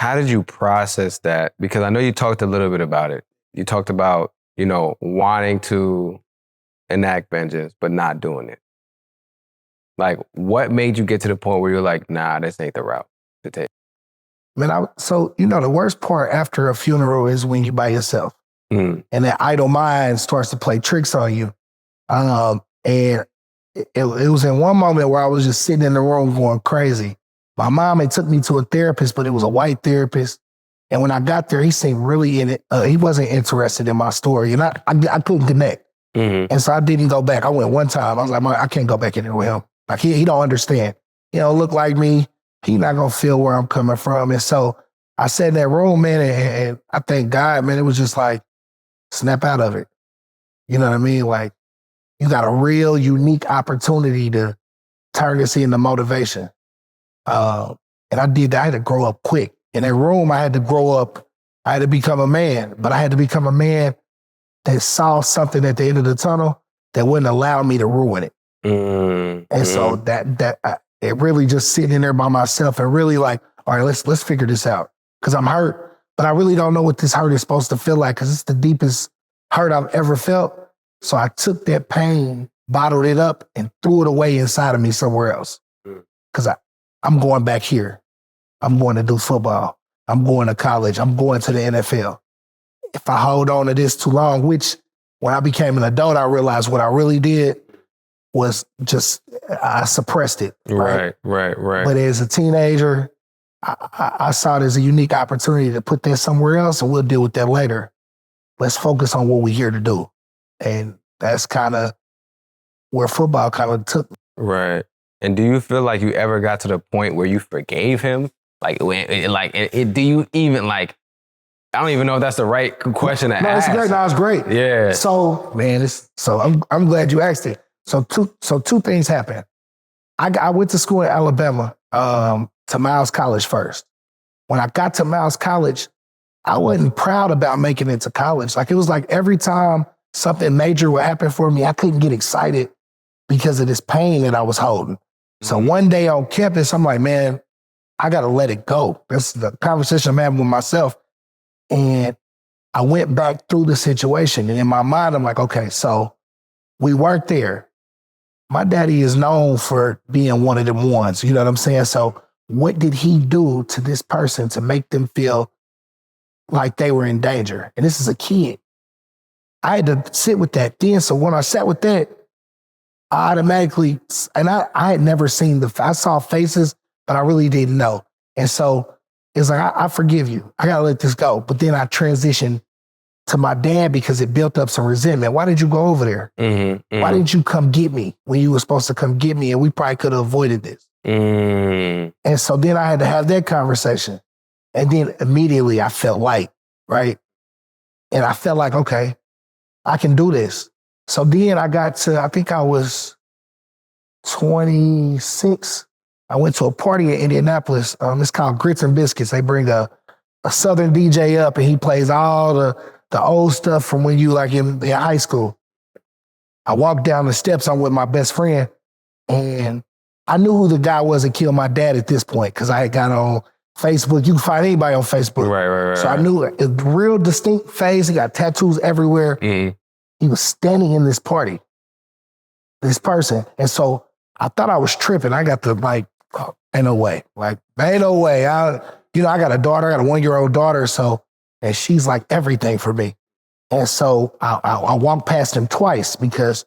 how did you process that? Because I know you talked a little bit about it. You talked about, wanting to enact vengeance, but not doing it. Like, what made you get to the point where you're like, nah, this ain't the route to take? Man, the worst part after a funeral is when you're by yourself. And that idle mind starts to play tricks on you. And it was in one moment where I was just sitting in the room going crazy. My mom had took me to a therapist, but it was a white therapist. And when I got there, he seemed really in it. He wasn't interested in my story. And I couldn't connect. And so I didn't go back. I went one time. I was like, I can't go back in there with him. Like, he don't understand. He don't look like me. He not going to feel where I'm coming from. And so I sat in that room, man, and I thank God, man, it was just like, snap out of it. You know what I mean? Like, you got a real unique opportunity to turn this into motivation. And I did that. I had to grow up quick. In that room, I had to grow up. I had to become a man, but I had to become a man that saw something at the end of the tunnel that wouldn't allow me to ruin it. And so it really just sitting in there by myself and really like, all right, let's figure this out. Because I'm hurt, but I really don't know what this hurt is supposed to feel like, because it's the deepest hurt I've ever felt. So I took that pain, bottled it up, and threw it away inside of me somewhere else. Because I'm going back here. I'm going to do football. I'm going to college. I'm going to the NFL. If I hold on to this too long, which when I became an adult, I realized what I really did was just, I suppressed it. Right. But as a teenager, I saw it as a unique opportunity to put that somewhere else, and we'll deal with that later. Let's focus on what we're here to do. And that's kind of where football kind of took me. Right. And do you feel like you ever got to the point where you forgave him? Like, do you even like, I don't even know if that's the right question to ask. It's great. No, it's great. Yeah. So, man, I'm glad you asked it. So two things happened. I went to school in Alabama, to Miles College first. When I got to Miles College, I wasn't proud about making it to college. Like, it was like every time something major would happen for me, I couldn't get excited because of this pain that I was holding. So one day on campus, I'm like, man, I got to let it go. That's the conversation I'm having with myself. And I went back through the situation. And in my mind, I'm like, okay, so we weren't there. My daddy is known for being one of them ones. You know what I'm saying? So what did he do to this person to make them feel like they were in danger? And this is a kid. I had to sit with that then. So when I sat with that, I automatically, and I had never seen I saw faces, but I really didn't know. And so it's like, I forgive you. I got to let this go. But then I transitioned to my dad because it built up some resentment. Why did you go over there? Why didn't you come get me when you were supposed to come get me? And we probably could have avoided this. And so then I had to have that conversation. And then immediately I felt light, right? And I felt like, okay, I can do this. So then I got to, I think I was 26. I went to a party in Indianapolis. It's called Grits and Biscuits. They bring a Southern DJ up and he plays all the old stuff from when you like in high school. I walked down the steps. I'm with my best friend, and I knew who the guy was that killed my dad at this point because I had got on Facebook. You can find anybody on Facebook. Right. So I knew a real distinct face. He got tattoos everywhere. He was standing in this party, this person. And so I thought I was tripping. I got to like, oh, ain't no way. Like, ain't no way. I got a daughter. I got a 1-year-old daughter. So, and she's like everything for me. And so I walked past him twice because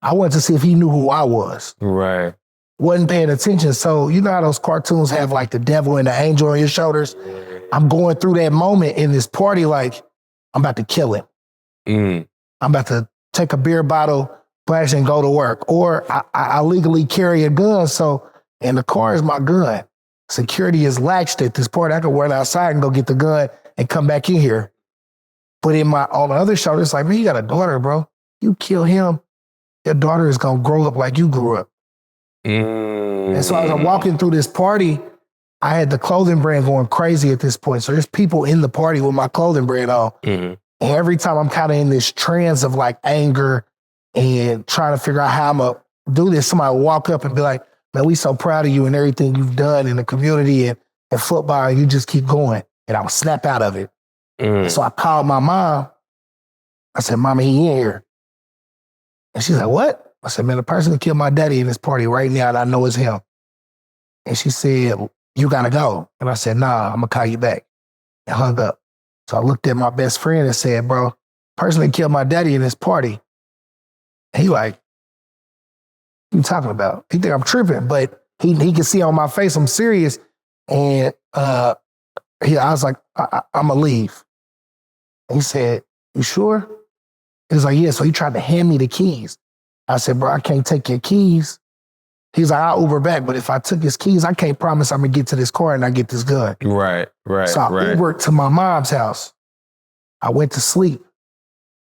I wanted to see if he knew who I was. Right. Wasn't paying attention. So you know how those cartoons have like the devil and the angel on your shoulders? I'm going through that moment in this party like, I'm about to kill him. I'm about to take a beer bottle, flash, and go to work. Or I legally carry a gun. So, and the car is my gun. Security is latched at this party. I could run outside and go get the gun and come back in here. But on the other shoulder, it's like, man, you got a daughter, bro. You kill him, your daughter is going to grow up like you grew up. And so as I'm walking through this party, I had the clothing brand going crazy at this point. So there's people in the party with my clothing brand on. And every time I'm kind of in this trance of like anger and trying to figure out how I'm going to do this, somebody will walk up and be like, man, we so proud of you and everything you've done in the community and football, and you just keep going. and I would snap out of it. And so I called my mom. I said, Mama, he in here. And she's like, what? I said, man, the person that killed my daddy in this party right now, and I know it's him. And she said, you gotta go. And I said, nah, I'm gonna call you back. And hung up. So I looked at my best friend and said, bro, the person that killed my daddy in this party, he like, what you talking about? He think I'm tripping, but he can see on my face I'm serious. And I was like, I'm gonna leave. And he said, you sure? He was like, yeah. So he tried to hand me the keys. I said, bro, I can't take your keys. He's like, I'll Uber back, but if I took his keys, I can't promise I'm gonna get to this car and I get this gun. Right. So I Ubered to my mom's house. I went to sleep.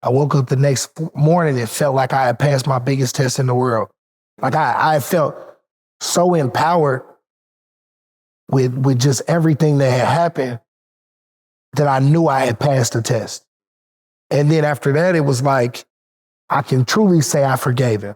I woke up the next morning and felt like I had passed my biggest test in the world. Like I felt so empowered with just everything that had happened that I knew I had passed the test. And then after that, it was like, I can truly say I forgave him.